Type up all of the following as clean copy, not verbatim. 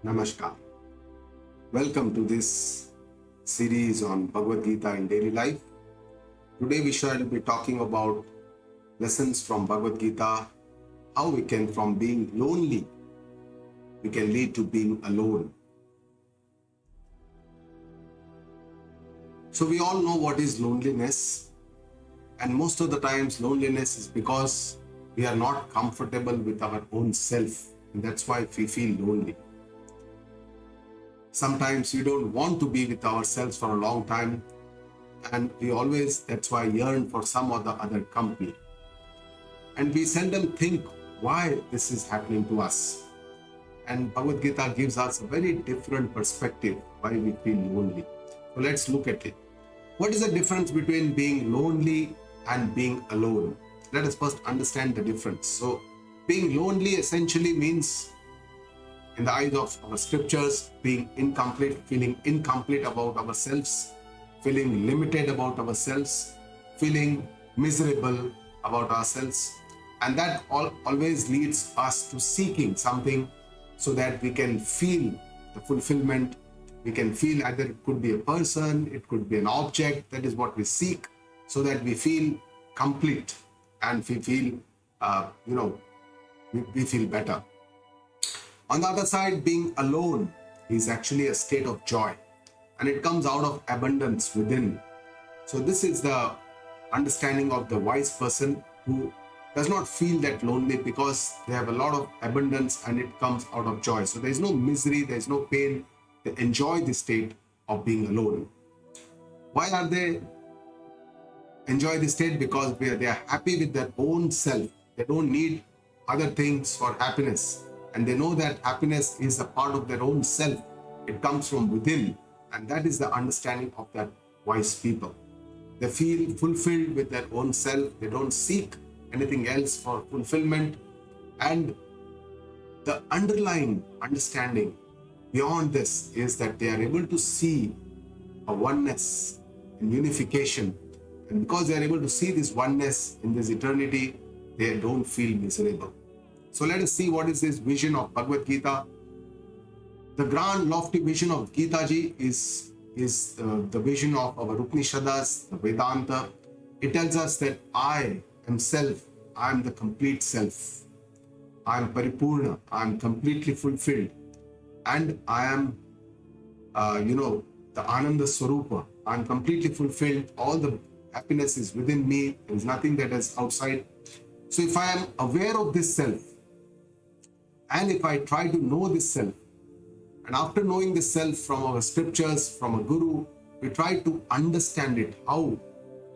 Namaskar. Welcome to this series on Bhagavad Geeta in daily life. Today we shall be talking about lessons from Bhagavad Geeta, how we can, from being lonely, we can lead to being alone. So we all know what is loneliness, and most of the times loneliness is because we are not comfortable with our own self, and that's why we feel lonely. Sometimes we don't want to be with ourselves for a long time, and we always, that's why, yearn for some or the other company. And we seldom think why this is happening to us. And Bhagavad Gita gives us a very different perspective why we feel lonely. So let's look at it. What is the difference between being lonely and being alone? Let us first understand the difference. So being lonely essentially means, in the eyes of our scriptures, being incomplete, feeling incomplete about ourselves, feeling limited about ourselves, feeling miserable about ourselves. And that always leads us to seeking something so that we can feel the fulfillment. We can feel either it could be a person, it could be an object. That is what we seek, so that we feel complete and we feel, we feel better. On the other side, being alone is actually a state of joy, and it comes out of abundance within. So this is the understanding of the wise person who does not feel that lonely because they have a lot of abundance and it comes out of joy. So there is no misery, there is no pain. They enjoy the state of being alone. Why are they enjoy this state? Because they are happy with their own self. They don't need other things for happiness. And they know that happiness is a part of their own self. It comes from within. And that is the understanding of that wise people. They feel fulfilled with their own self. They don't seek anything else for fulfillment. And the underlying understanding beyond this is that they are able to see a oneness and unification. And because they are able to see this oneness in this eternity, they don't feel miserable. So let us see what is this vision of Bhagavad Gita. The grand lofty vision of Gita ji is the vision of our Upanishads, the Vedanta. It tells us that I am self, I am the complete self. I am Paripurna, I am completely fulfilled. And I am, the Ananda Swarupa. I am completely fulfilled. All the happiness is within me. There is nothing that is outside. So if I am aware of this self, and if I try to know this self, and after knowing this self from our scriptures, from a guru, we try to understand it, how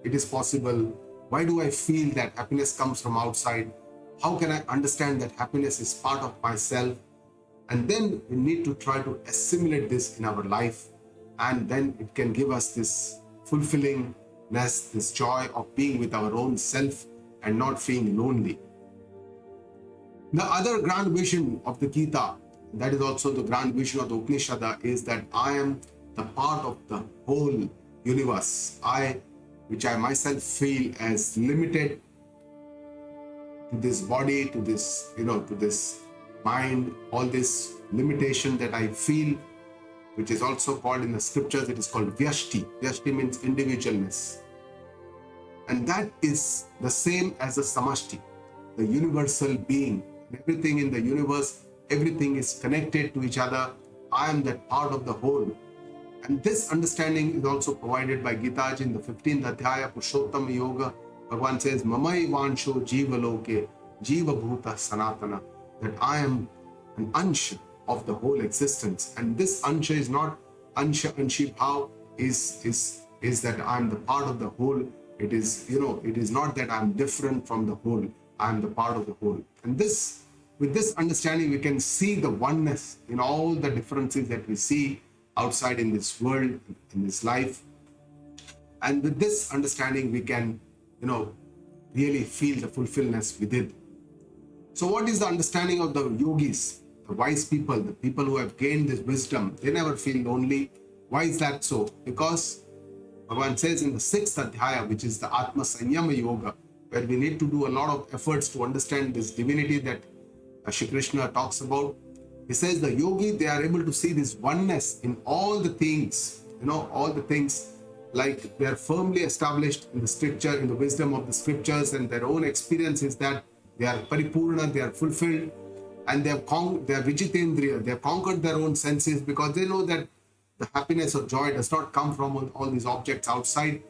it is possible. Why do I feel that happiness comes from outside? How can I understand that happiness is part of myself? And then we need to try to assimilate this in our life. And then it can give us this fulfillingness, this joy of being with our own self and not feeling lonely. The other grand vision of the Gita, that is also the grand vision of the Upanishad, is that I am the part of the whole universe. Which I myself feel as limited to this body, to this, to this mind, all this limitation that I feel, which is also called in the scriptures, it is called Vyashti. Vyashti means individualness. And that is the same as the Samashti, the universal being. Everything in the universe, everything is connected to each other. I am that part of the whole. And this understanding is also provided by Gita in the 15th Adhyaya, Purushottam Yoga. Bhagavan says, Mamai Vansho Jiva Loke, Jiva Bhuta Sanatana, that I am an Ansha of the whole existence. And this Ansha is not Ansha Anshi Bhav, is that I am the part of the whole. It is, it is not that I am different from the whole. I am the part of the whole. And with this understanding, we can see the oneness in all the differences that we see outside in this world, in this life. And with this understanding, we can, really feel the fulfillment within. So what is the understanding of the yogis, the wise people, the people who have gained this wisdom? They never feel lonely. Why is that so? Because Bhagavan says in the 6th Adhyaya, which is the Atma Sanyama Yoga, where we need to do a lot of efforts to understand this divinity that Shri Krishna talks about. He says the yogi, they are able to see this oneness in all the things, all the things, like they are firmly established in the scripture, in the wisdom of the scriptures, and their own experience is that they are paripurna, they are fulfilled, and they are Vijitendriya, they have conquered their own senses, because they know that the happiness or joy does not come from all these objects outside.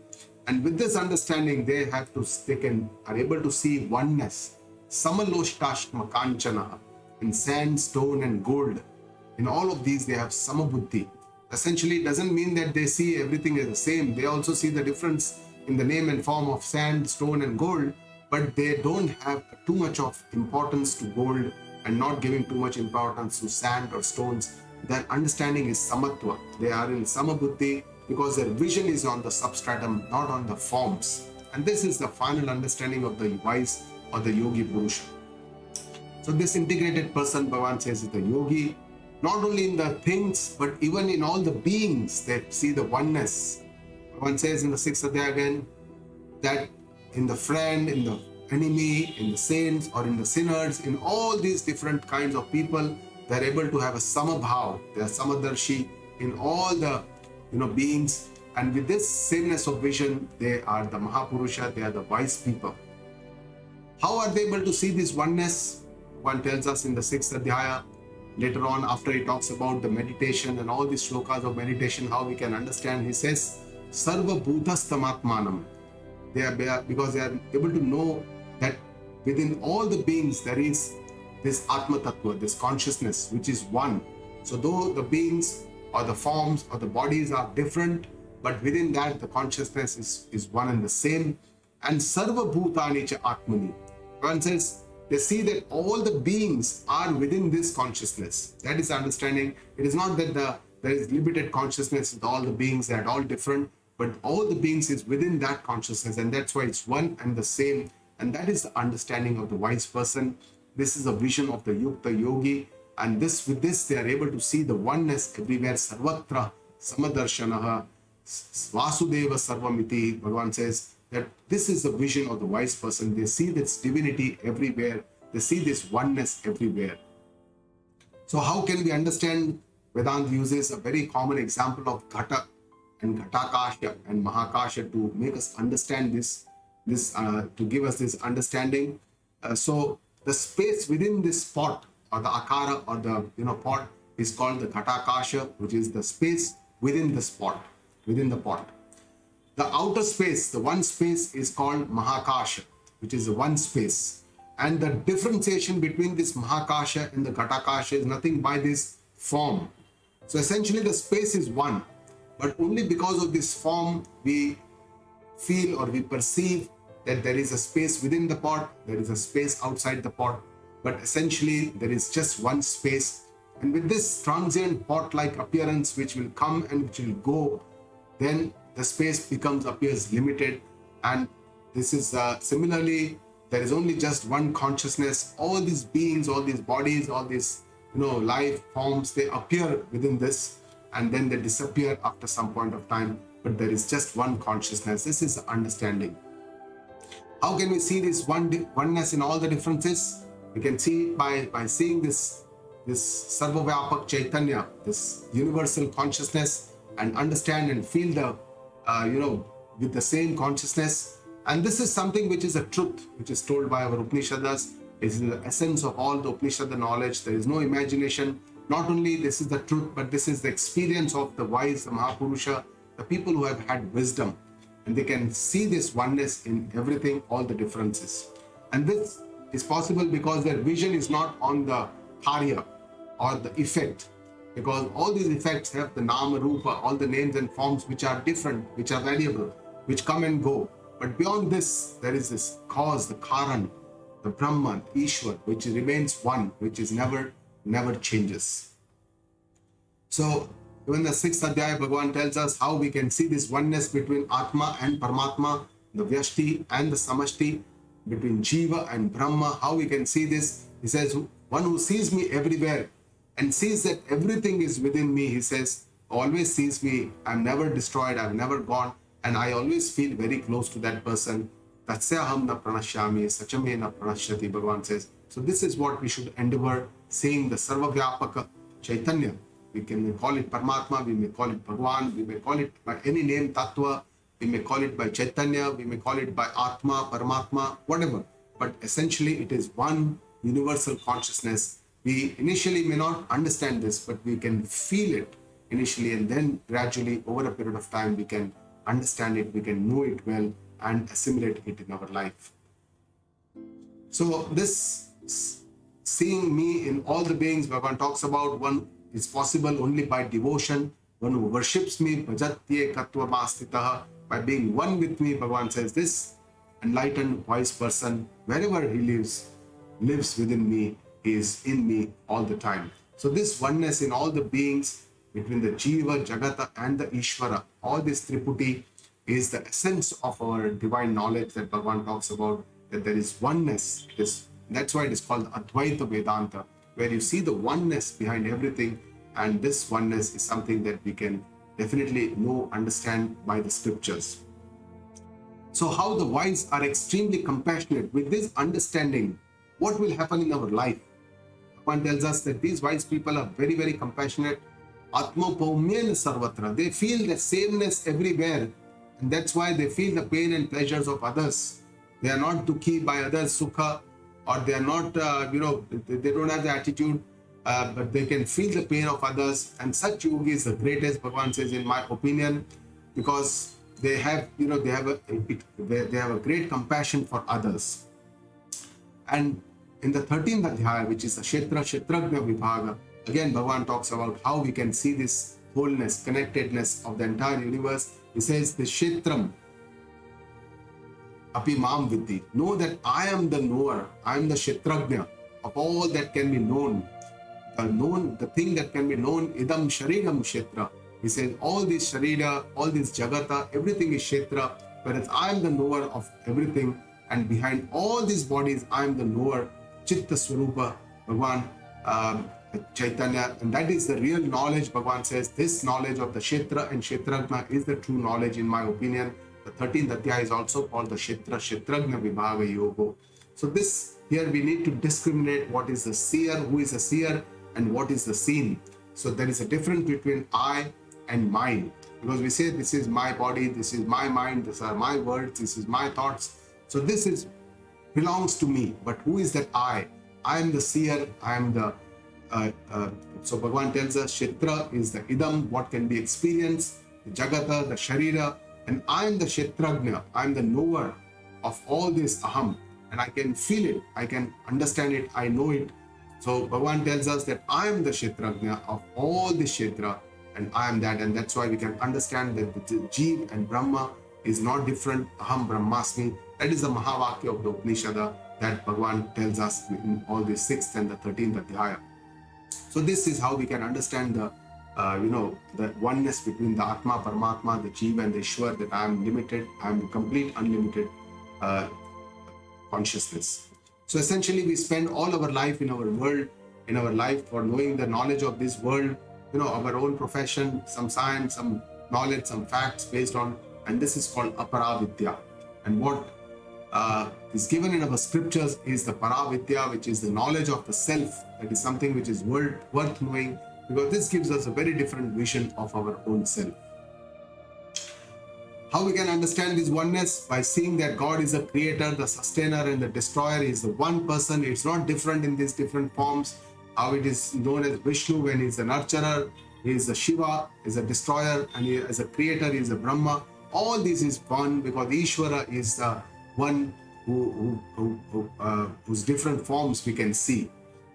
And with this understanding, they are able to see oneness. Samaloshtashma kanchana, in sand, stone, and gold. In all of these, they have samabuddhi. Essentially, it doesn't mean that they see everything as the same. They also see the difference in the name and form of sand, stone, and gold, but they don't have too much of importance to gold and not giving too much importance to sand or stones. Their understanding is samatva. They are in samabuddhi because their vision is on the substratum, not on the forms. And this is the final understanding of the wise or the yogi purusha. So this integrated person, Bhagavan says, is the yogi. Not only in the things, but even in all the beings, they see the oneness. Bhagavan says in the 6th adhyaya again, that in the friend, in the enemy, in the saints or in the sinners, in all these different kinds of people, they are able to have a samabhav. They are samadarshi in all the beings. And with this sameness of vision, they are the Mahapurusha, they are the wise people. How are they able to see this oneness? One tells us in the 6th adhyaya, later on, after he talks about the meditation and all these shlokas of meditation, how we can understand, he says, Sarva Bhutastamatmanam. Because they are able to know that within all the beings there is this Atma Tattva, this consciousness, which is one. So though the beings or the forms or the bodies are different, but within that the consciousness is one and the same. And Sarva Bhutani cha Atmani. One says, they see that all the beings are within this consciousness. That is understanding. It is not that there is limited consciousness with all the beings, they are all different, but all the beings is within that consciousness, and that's why it's one and the same. And that is the understanding of the wise person. This is a vision of the Yukta Yogi, and with this they are able to see the oneness everywhere. Sarvatra Samadarshanaha Vasudeva Sarvamiti. Bhagavan says that this is the vision of the wise person. They see this divinity everywhere. They see this oneness everywhere. So how can we understand? Vedanta uses a very common example of Ghata and Ghatakasha and Mahakasha to make us understand this, to give us this understanding. So the space within this pot or the akara or the pot is called the Ghatakasha, which is the space within this pot, within the pot. The outer space, the one space, is called Mahakasha, which is the one space. And the differentiation between this Mahakasha and the Ghatakasha is nothing by this form. So essentially the space is one, but only because of this form we feel or we perceive that there is a space within the pot, there is a space outside the pot, but essentially there is just one space. And with this transient pot-like appearance which will come and which will go, then the space appears limited. And this is similarly, there is only just one consciousness. All these beings, all these bodies, all these life forms, they appear within this and then they disappear after some point of time, but there is just one consciousness. This is the understanding. How can we see this oneness in all the differences? We can see by seeing this Sarvavyapak Chaitanya, this universal consciousness, and understand and feel the with the same consciousness. And this is something which is a truth which is told by our Upanishads. It is the essence of all the Upanishad knowledge. There is no imagination. Not only this is the truth, but this is the experience of the wise, the Mahapurusha, the people who have had wisdom, and they can see this oneness in everything, all the differences. And this is possible because their vision is not on the karya or the effect, because all these effects have the nama rupa, all the names and forms which are different, which are variable, which come and go. But beyond this, there is this cause, the karan, the Brahman, Ishwar, which remains one, which is never changes. So even the 6th adhyaya, Bhagavan tells us how we can see this oneness between Atma and Paramatma, the Vyashti and the Samashti, between Jiva and Brahma, how we can see this. He says, one who sees me everywhere and sees that everything is within me, he says, always sees me, I'm never destroyed, I've never gone, and I always feel very close to that person. Tatsyaham na pranashyami, sachame na pranashyati, Bhagavan says. So this is what we should endeavor, seeing the Sarvavyapaka Chaitanya. We can call it Paramatma, we may call it Bhagwan, we may call it by any name, Tattva, we may call it by Chaitanya, we may call it by Atma, Paramatma, whatever. But essentially it is one universal consciousness. We initially may not understand this, but we can feel it initially, and then gradually over a period of time we can understand it, we can know it well and assimilate it in our life. So this seeing me in all the beings, Bhagavan talks about, one is possible only by devotion. One who worships me, bhajatye katva mastitaha, by being one with me. Bhagavan says this enlightened, wise person, wherever he lives within me, is in me all the time. So this oneness in all the beings, between the Jiva, Jagata and the Ishvara, all this Triputi is the essence of our divine knowledge that Bhagavan talks about, that there is oneness. That's why it is called Advaita Vedanta, where you see the oneness behind everything, and this oneness is something that we can definitely know, understand by the scriptures. So how the wise are extremely compassionate. With this understanding, what will happen in our life? Bhagavan tells us that these wise people are very, very compassionate. Atma paumyen sarvatra. They feel the sameness everywhere, and that's why they feel the pain and pleasures of others. They are not dukhi by others' sukha, or they are not, they don't have the attitude, but they can feel the pain of others. And such yogi is the greatest, Bhagavan says, in my opinion, because they have, they have a great compassion for others. And in the 13th Adhyaya, which is the Kshetrajna Vibhaga, again Bhagavan talks about how we can see this wholeness, connectedness of the entire universe. He says, the Kshetram api mam vidhi. Know that I am the knower, I am the Kshetrajna of all that can be known. The thing that can be known, idam shariram kshetra. He says, all this sharira, all this jagata, everything is kshetra, whereas I am the knower of everything, and behind all these bodies, I am the knower, Chitta Swarupa, Bhagavan, Chaitanya, and that is the real knowledge. Bhagavan says, this knowledge of the Kshetra and Kshetrajna is the true knowledge, in my opinion. The 13th Adhyaya is also called the Kshetrajna Vibhaga Yoga. So this, here we need to discriminate what is the seer, who is a seer, and what is the seen. So there is a difference between I and mine, because we say this is my body, this is my mind, these are my words, this is my thoughts. So this belongs to me. But who is that I? I am the seer, I am the so Bhagavan tells us Kshetra is the idam, what can be experienced, the Jagata, the Sharira, and I am the Kshetrajna, I am the knower of all this aham, and I can feel it, I can understand it, I know it. So Bhagavan tells us that I am the Kshetrajna of all the Kshetra, and I am that, and that's why we can understand that the Jeev and Brahma is not different. Aham Brahmasmi. That is the Mahavakya of the Upanishad that Bhagavan tells us in all the 6th and the 13th Adhyaya. So this is how we can understand the the oneness between the Atma, Paramatma, the Jiva and the Ishwar, that I am limited, I am complete, unlimited consciousness. So essentially we spend all our life in our world, in our life for knowing the knowledge of this world, our own profession, some science, some knowledge, some facts based on, and this is called aparavidya. And what is given in our scriptures is the paravidya, which is the knowledge of the self. That is something which is worth knowing, because this gives us a very different vision of our own self. How we can understand this oneness? By seeing that God is the creator, the sustainer and the destroyer. He is the one person. It's not different in these different forms. How it is known as Vishnu when he is the nurturer, he is the Shiva, he is a destroyer, and he as a creator, he is a Brahma. All this is one, because Ishvara is the one whose different forms we can see.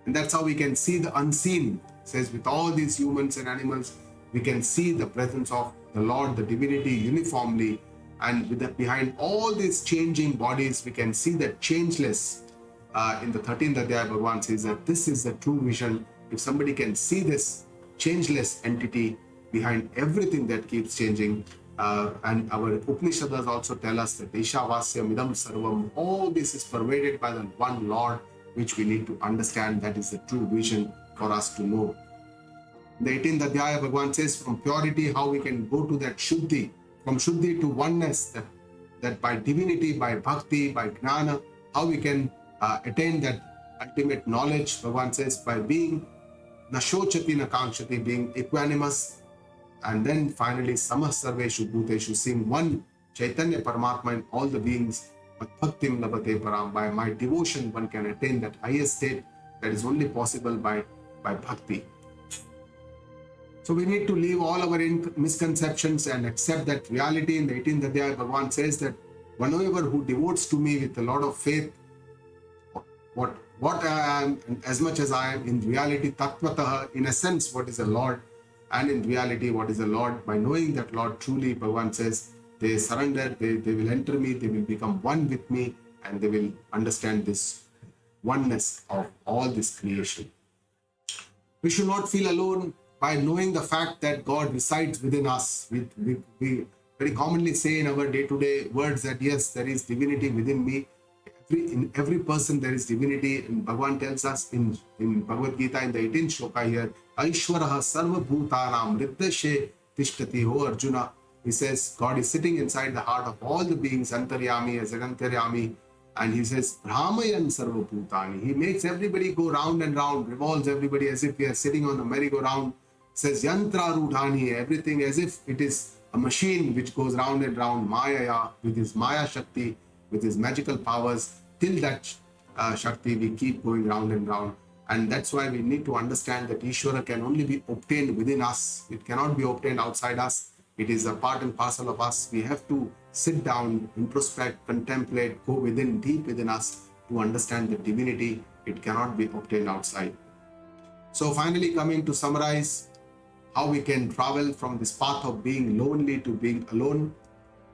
And that's how we can see the unseen. It says with all these humans and animals, we can see the presence of the Lord, the divinity uniformly. And behind all these changing bodies, we can see that changeless. In the 13th Adhyaya, Bhagavan says that this is the true vision. If somebody can see this changeless entity behind everything that keeps changing, and our Upanishads also tell us that Ishavasya Midam Sarvam, all this is pervaded by the one Lord, which we need to understand. That is the true vision for us to know. In the 18th Adhyaya, Bhagavan says from purity, how we can go to that Shuddhi, from Shuddhi to oneness, that by divinity, by bhakti, by jnana, how we can attain that ultimate knowledge. Bhagavan says by being nashochati nakanshati, being equanimous, and then finally samah sarveshu bhuteshu, seeing one Chaitanya Paramatma in all the beings. Bhaktim labate param, by my devotion one can attain that highest state that is only possible by bhakti. So we need to leave all our misconceptions and accept that reality. In the 18th Adhyaya, Bhagavan says that whoever who devotes to me with a lot of faith, what I am, and as much as I am in reality, tattvataha, in a sense, what is the Lord, and in reality, what is the Lord, by knowing that Lord truly, Bhagavan says, they surrender, they will enter me, they will become one with me, and they will understand this oneness of all this creation. We should not feel alone by knowing the fact that God resides within us. We very commonly say in our day-to-day words that yes, there is divinity within me. In every person there is divinity. And Bhagavan tells us in Bhagavad Geeta in the 18th shloka here, Aishwaraha sarva bhutanam riddhashe tishtati, O Arjuna. He says God is sitting inside the heart of all the beings, Antaryami as an Antaryami. And he says, Brahmayan sarva bhutani. He makes everybody go round and round, revolves everybody as if we are sitting on a merry-go-round. Says Yantra Rudhani, everything as if it is a machine which goes round and round, Maya, with his Maya Shakti, with his magical powers. Till that Shakti, we keep going round and round. And that's why we need to understand that Ishvara can only be obtained within us. It cannot be obtained outside us. It is a part and parcel of us. We have to sit down, introspect, contemplate, go within, deep within us to understand the divinity. It cannot be obtained outside. So finally, coming to summarize how we can travel from this path of being lonely to being alone.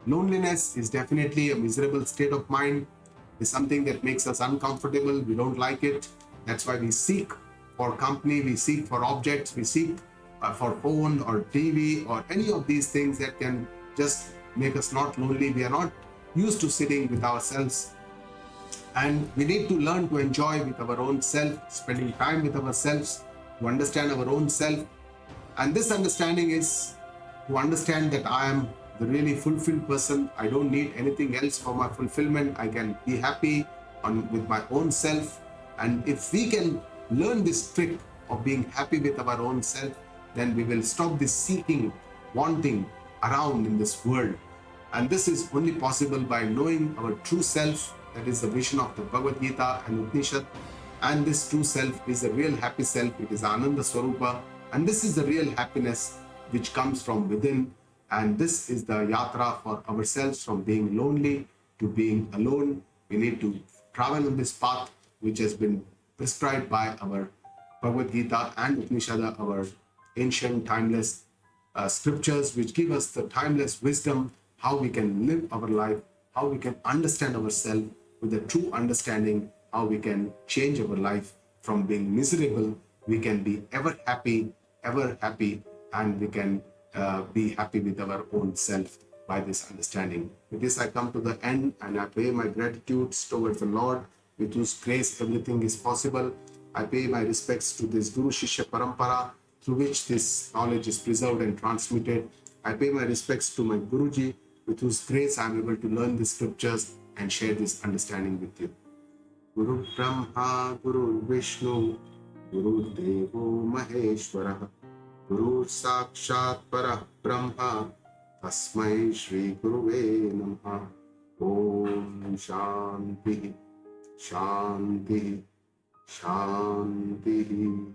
Loneliness is definitely a miserable state of mind. It's something that makes us uncomfortable. We don't like it. That's why we seek for company, we seek for objects, we seek for phone or TV or any of these things that can just make us not lonely. We are not used to sitting with ourselves. And we need to learn to enjoy with our own self, spending time with ourselves, to understand our own self. And this understanding is to understand that I am the really fulfilled person. I don't need anything else for my fulfillment. I can be happy with my own self. And if we can learn this trick of being happy with our own self, then we will stop this seeking, wanting around in this world. And this is only possible by knowing our true self. That is the vision of the Bhagavad Gita and Upanishad. And this true self is a real happy self. It is Ananda Swarupa. And this is the real happiness which comes from within. And this is the yatra for ourselves, from being lonely to being alone. We need to travel on this path which has been prescribed by our Bhagavad Gita and Upanishad, our ancient timeless scriptures which give us the timeless wisdom, how we can live our life, how we can understand ourselves with a true understanding, how we can change our life from being miserable. We can be ever happy, and we can be happy with our own self by this understanding. With this, I come to the end and I pay my gratitudes towards the Lord, with whose grace everything is possible. I pay my respects to this Guru Shishya Parampara, through which this knowledge is preserved and transmitted. I pay my respects to my Guruji, with whose grace I am able to learn the scriptures and share this understanding with you. Guru Brahma, Guru Vishnu, Guru Devo Maheshwara, Guru Sakshat Parah Brahma, Tasmai Shri Guruve Namaha. Om Shanti, Shanti, Shanti.